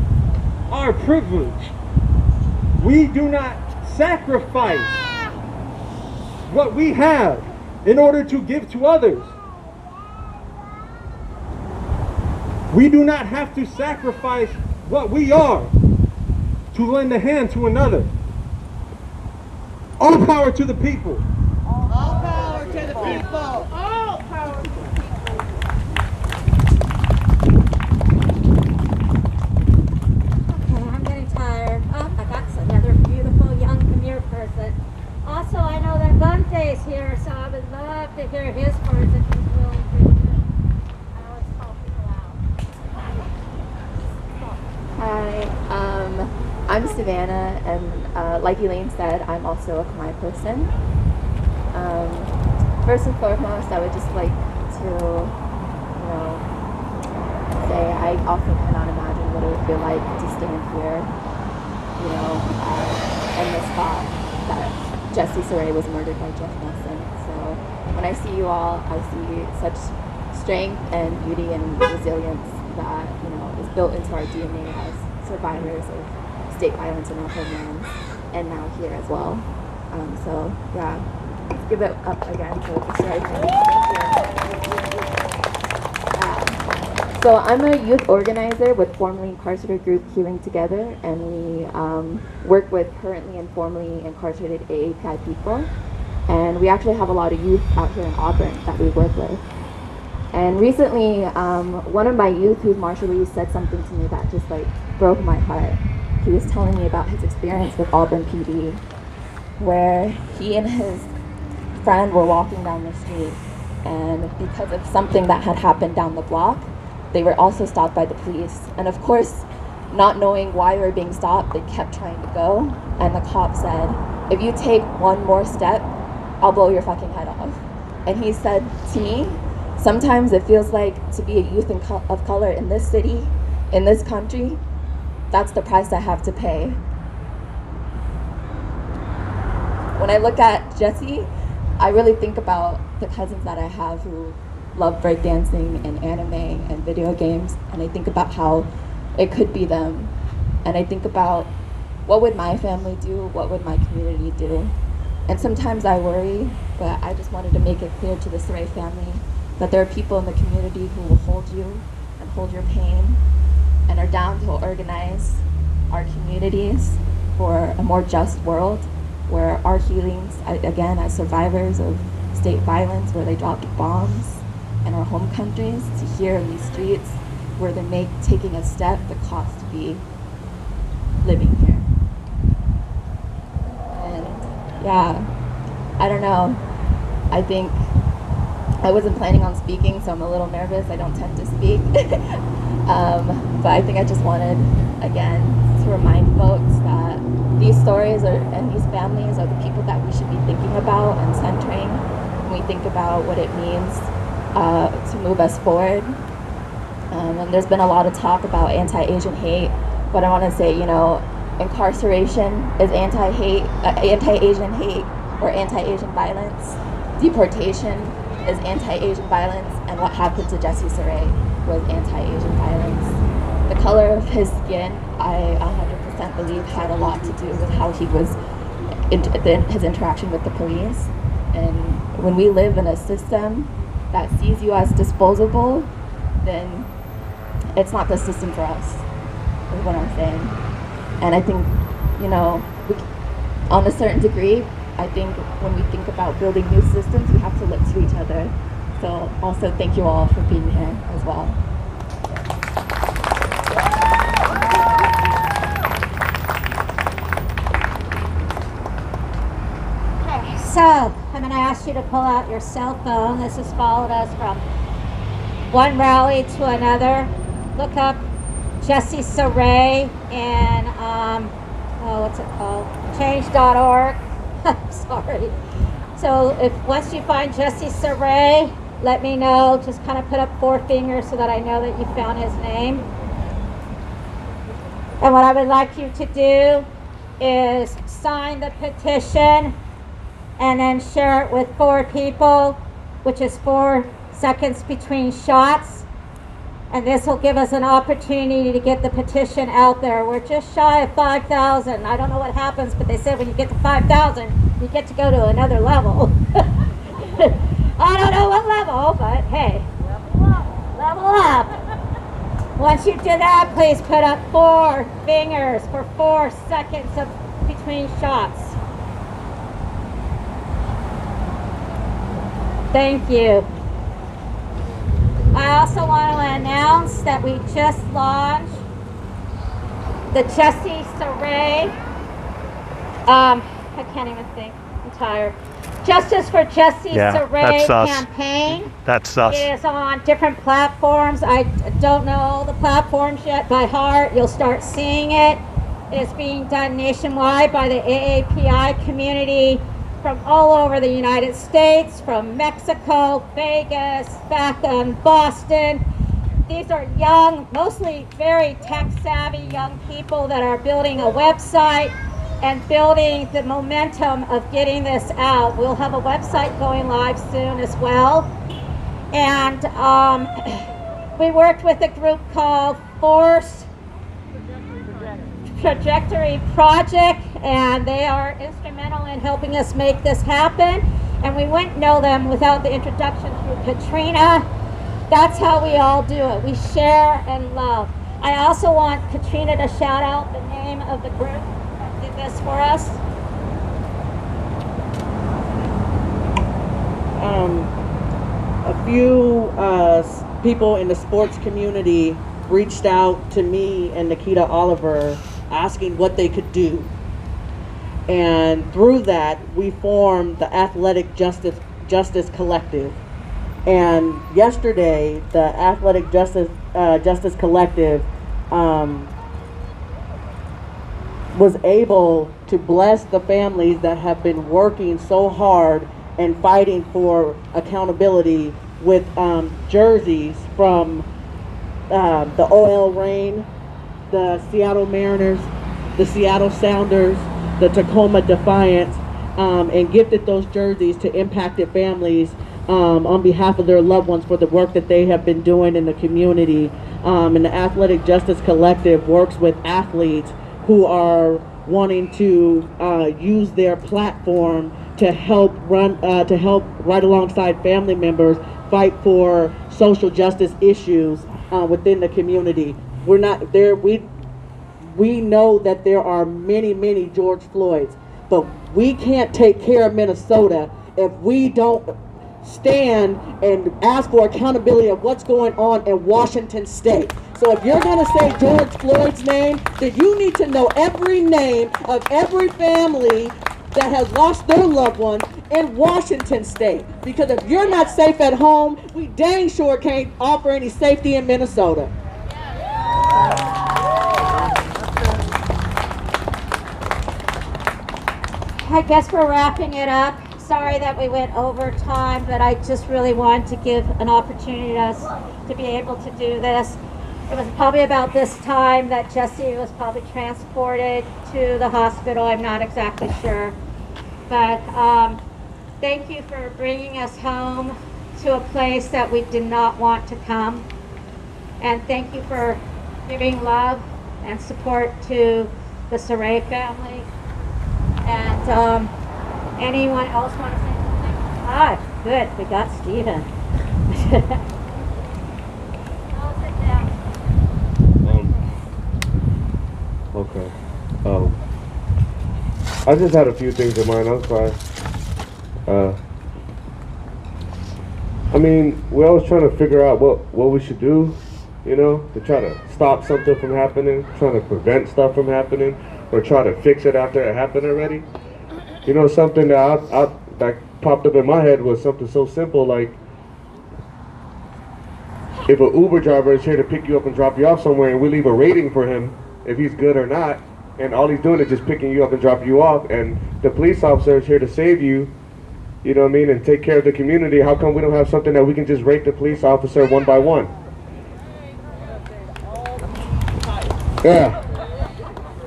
our privilege. We do not sacrifice what we have in order to give to others. We do not have to sacrifice what we are to lend a hand to another. All power to the people. All power to the people. All power to the people. Okay, I'm getting tired. Oh, I got another beautiful young Khmer person. Also, I know that Bunte's here, so I would love to hear his words if he's willing to. I always call people out. Hi, I'm Savannah, and like Elaine said, I'm also a Khmer person. First and foremost, I would just like to, say I also cannot imagine what it would feel like to stand here, in the spot that Jesse Sarey was murdered by Jeff Nelson. So when I see you all, I see such strength and beauty and resilience that, is built into our DNA as survivors of state violence in our homelands, and now here as well. So yeah, let's give it up again to the Sarey family. So I'm a youth organizer with formerly incarcerated group Healing Together, and we work with currently and formerly incarcerated AAPI people. And we actually have a lot of youth out here in Auburn that we work with. And recently, one of my youth who's martial release said something to me that just like broke my heart. He was telling me about his experience with Auburn PD, where he and his friend were walking down the street, and because of something that had happened down the block, they were also stopped by the police. And of course, not knowing why they were being stopped, they kept trying to go, and the cop said, "If you take one more step, I'll blow your fucking head off." And he said to me, sometimes it feels like to be a youth of color in this city, in this country, that's the price I have to pay. When I look at Jesse, I really think about the cousins that I have who love breakdancing and anime and video games, and I think about how it could be them. And I think about what would my family do, what would my community do? And sometimes I worry, but I just wanted to make it clear to the Sarey family that there are people in the community who will hold you and hold your pain and are down to organize our communities for a more just world where our healings, again, as survivors of state violence where they dropped bombs in our home countries, to here in these streets where they make taking a step the cost to be living here. And yeah, I don't know. I think I wasn't planning on speaking, so I'm a little nervous. I don't tend to speak. But I think I just wanted, again, to remind folks that these stories and these families are the people that we should be thinking about and centering when we think about what it means to move us forward. And there's been a lot of talk about anti-Asian hate, but I want to say, incarceration is anti-Asian hate or anti-Asian violence. Deportation is anti-Asian violence, and what happened to Jesse Sarey was anti-Asian violence. The color of his skin, I 100% believe, had a lot to do with how he was, his interaction with the police. And when we live in a system that sees you as disposable, then it's not the system for us, is what I'm saying. And I think, on a certain degree, I think when we think about building new systems, we have to look to each other. So also thank you all for being here as well. Okay, so I'm going to ask you to pull out your cell phone. This has followed us from one rally to another. Look up Jesse Sarey and what's it called? Change.org. Sorry. So once you find Jesse Sarey, let me know. Just kind of put up 4 fingers so that I know that you found his name. And what I would like you to do is sign the petition and then share it with 4 people, which is 4 seconds between shots. And this will give us an opportunity to get the petition out there. We're just shy of 5,000. I don't know what happens, but they said when you get to 5,000, you get to go to another level. I don't know what level, but hey, level up. Once you do that, please put up 4 fingers for 4 seconds between shots. Thank you. I also want to announce that we just launched the Jesse Sarey, I can't even think, I'm tired. Justice for Jesse Sarey campaign. That's us. It is on different platforms. I don't know all the platforms yet by heart. You'll start seeing it. It is being done nationwide by the AAPI community from all over the United States, from Mexico, Vegas, back in Boston. These are young, mostly very tech-savvy young people that are building a website and building the momentum of getting this out. We'll have a website going live soon as well. And we worked with a group called Trajectory Project, and they are instrumental in helping us make this happen. And we wouldn't know them without the introduction through Katrina. That's how we all do it. We share and love. I also want Katrina to shout out the name of the group that did this for us. A few people in the sports community reached out to me and Nikita Oliver asking what they could do. And through that, we formed the Athletic Justice Collective. And yesterday, the Athletic Justice Collective was able to bless the families that have been working so hard and fighting for accountability with jerseys from the OL Reign, the Seattle Mariners, the Seattle Sounders, the Tacoma Defiant, and gifted those jerseys to impacted families on behalf of their loved ones for the work that they have been doing in the community. And the Athletic Justice Collective works with athletes who are wanting to use their platform to help right alongside family members fight for social justice issues within the community. We're not there. We know that there are many George Floyds, but we can't take care of Minnesota if we don't stand and ask for accountability of what's going on in Washington State. So if you're going to say George Floyd's name, then you need to know every name of every family that has lost their loved one in Washington State. Because if you're not safe at home, we dang sure can't offer any safety in Minnesota. I guess we're wrapping it up. Sorry that we went over time, but I just really wanted to give an opportunity to us to be able to do this. It was probably about this time that Jesse was probably transported to the hospital. I'm not exactly sure. But thank you for bringing us home to a place that we did not want to come. And thank you for giving love and support to the Sarey family. And anyone else want to say something? Ah, good. We got Stephen. I'll sit down. Okay. I just had a few things in mind. I'm sorry. I mean, we're always trying to figure out what we should do, you know, to try to stop something from happening, trying to prevent stuff from happening, or try to fix it after it happened already. You know, something that that popped up in my head was something so simple like, if an Uber driver is here to pick you up and drop you off somewhere and we leave a rating for him, if he's good or not, and all he's doing is just picking you up and dropping you off, and the police officer is here to save you, you know what I mean, and take care of the community, how come we don't have something that we can just rate the police officer one by one? Yeah.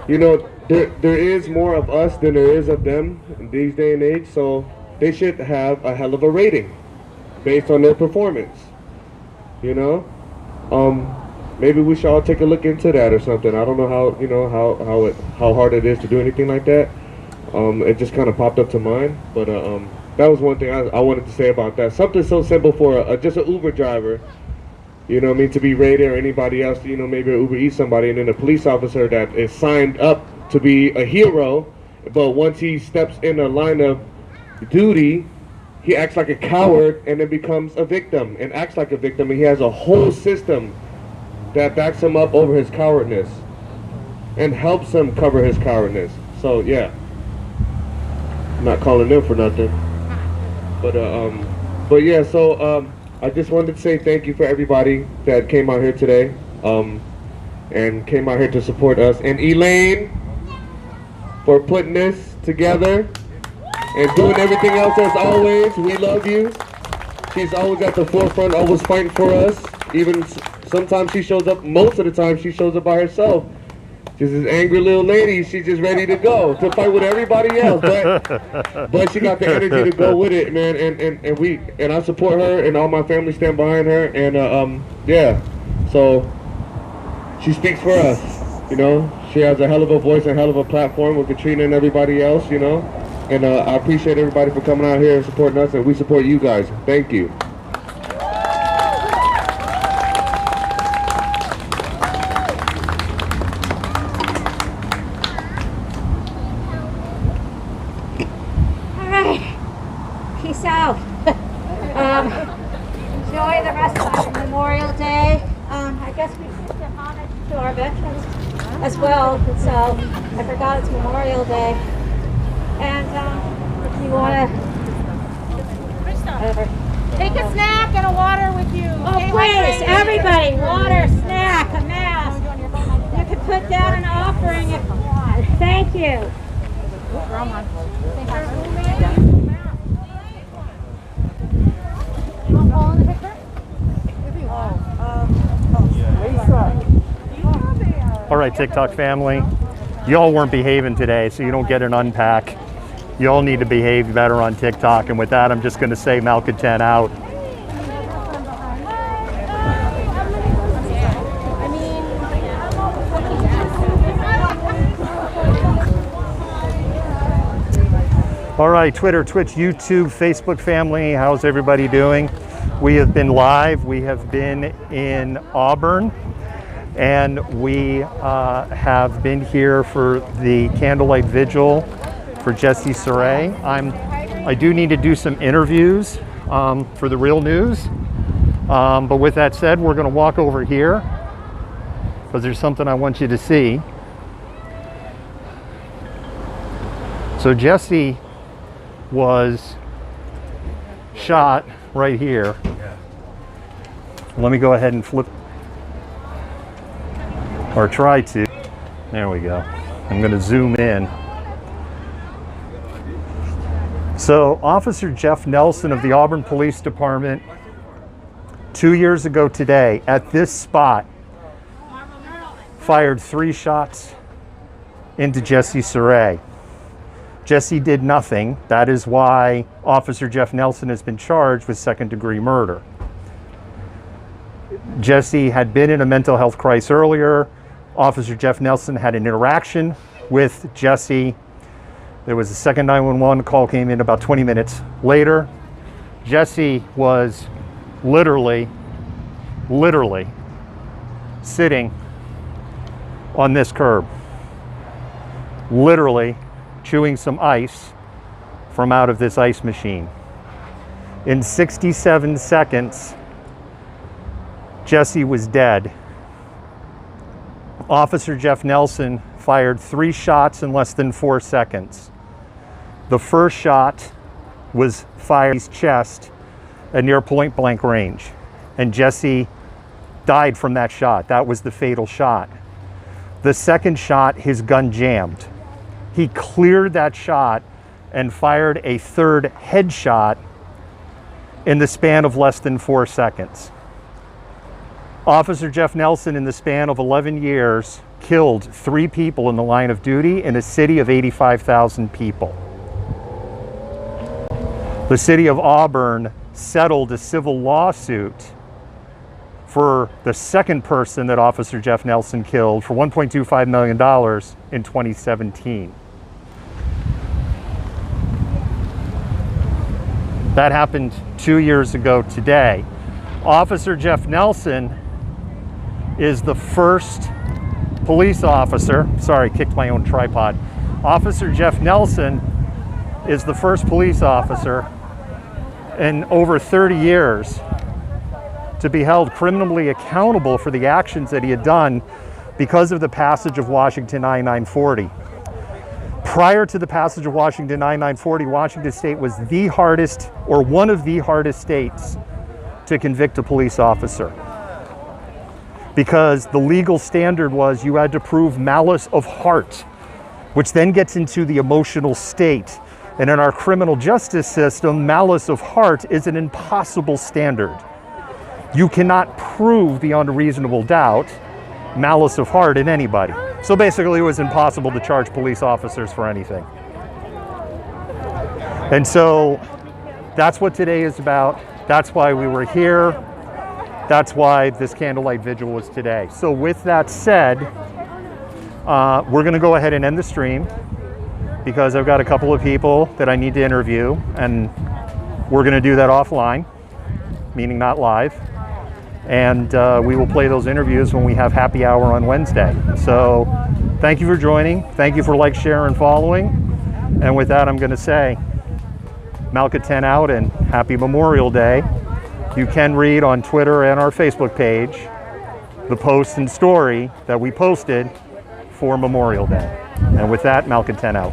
You know, there is more of us than there is of them in these day and age, so they should have a hell of a rating based on their performance, you know? Maybe we should all take a look into that or something. I don't know how, you know, how hard it is to do anything like that. It just kind of popped up to mind, but that was one thing I wanted to say about that. Something so simple for just an Uber driver, you know what I mean, to be rated, or anybody else, you know, maybe an Uber Eats somebody, and then a police officer that is signed up to be a hero, but once he steps in a line of duty, he acts like a coward and then becomes a victim and acts like a victim, and he has a whole system that backs him up over his cowardness and helps him cover his cowardness. So yeah, I'm not calling them for nothing, but yeah, so I just wanted to say thank you for everybody that came out here today, and came out here to support us, and Elaine for putting this together and doing everything else as always. We love you. She's always at the forefront, always fighting for us. Even sometimes she shows up, most of the time she shows up by herself. She's this angry little lady, she's just ready to go to fight with everybody else, but she got the energy to go with it, man, and I support her, and all my family stand behind her, and yeah, so she speaks for us, you know. She has a hell of a voice and hell of a platform with Katrina and everybody else, you know. And I appreciate everybody for coming out here and supporting us, and we support you guys. Thank you. All right. Peace out. Enjoy the rest of Memorial Day. I guess we should give homage to our veterans as well. So I forgot it's Memorial Day. And if you want to... Take a snack and a water with you. Oh, please, everybody, water, snack, a mask. You can put down an offering if you want. Thank you. All right, TikTok family, y'all weren't behaving today, so you don't get an unpack. Y'all need to behave better on TikTok. And with that, I'm just going to say Malcontent out. All right, Twitter, Twitch, YouTube, Facebook family, how's everybody doing? We have been live. We have been in Auburn, and we have been here for the Candlelight Vigil for Jesse Sarey. I do need to do some interviews for the real news. But with that said, we're going to walk over here because there's something I want you to see. So Jesse was shot right here. Let me go ahead and flip, or try to. There we go. I'm going to zoom in. So Officer Jeff Nelson of the Auburn Police Department, 2 years ago today, at this spot, fired 3 shots into Jesse Sarey. Jesse did nothing. That is why Officer Jeff Nelson has been charged with second-degree murder. Jesse had been in a mental health crisis earlier. Officer Jeff Nelson had an interaction with Jesse. There was a second 911 call came in about 20 minutes later. Jesse was literally sitting on this curb, literally chewing some ice from out of this ice machine. In 67 seconds, Jesse was dead. Officer Jeff Nelson fired 3 shots in less than 4 seconds. The first shot was fired in his chest at near point blank range, and Jesse died from that shot. That was the fatal shot. The second shot, his gun jammed. He cleared that shot and fired a third headshot in the span of less than 4 seconds. Officer Jeff Nelson, in the span of 11 years, killed 3 people in the line of duty in a city of 85,000 people. The city of Auburn settled a civil lawsuit for the second person that Officer Jeff Nelson killed for $1.25 million in 2017. That happened 2 years ago today. Officer Jeff Nelson is the first police officer, sorry, kicked my own tripod. Officer Jeff Nelson is the first police officer in over 30 years to be held criminally accountable for the actions that he had done because of the passage of Washington I-940. Prior to the passage of Washington I-940, Washington State was the hardest, or one of the hardest states to convict a police officer, because the legal standard was you had to prove malice of heart, which then gets into the emotional state. And in our criminal justice system, malice of heart is an impossible standard. You cannot prove beyond a reasonable doubt malice of heart in anybody. So basically it was impossible to charge police officers for anything. And so that's what today is about. That's why we were here. That's why this Candlelight Vigil was today. So with that said, We're going to go ahead and end the stream because I've got a couple of people that I need to interview, and we're going to do that offline, meaning not live. And we will play those interviews when we have happy hour on Wednesday. So thank you for joining. Thank you for like, share, and following. And with that, I'm going to say Malka 10 out and happy Memorial Day. You can read on Twitter and our Facebook page the post and story that we posted for Memorial Day. And with that, Malka 10 out.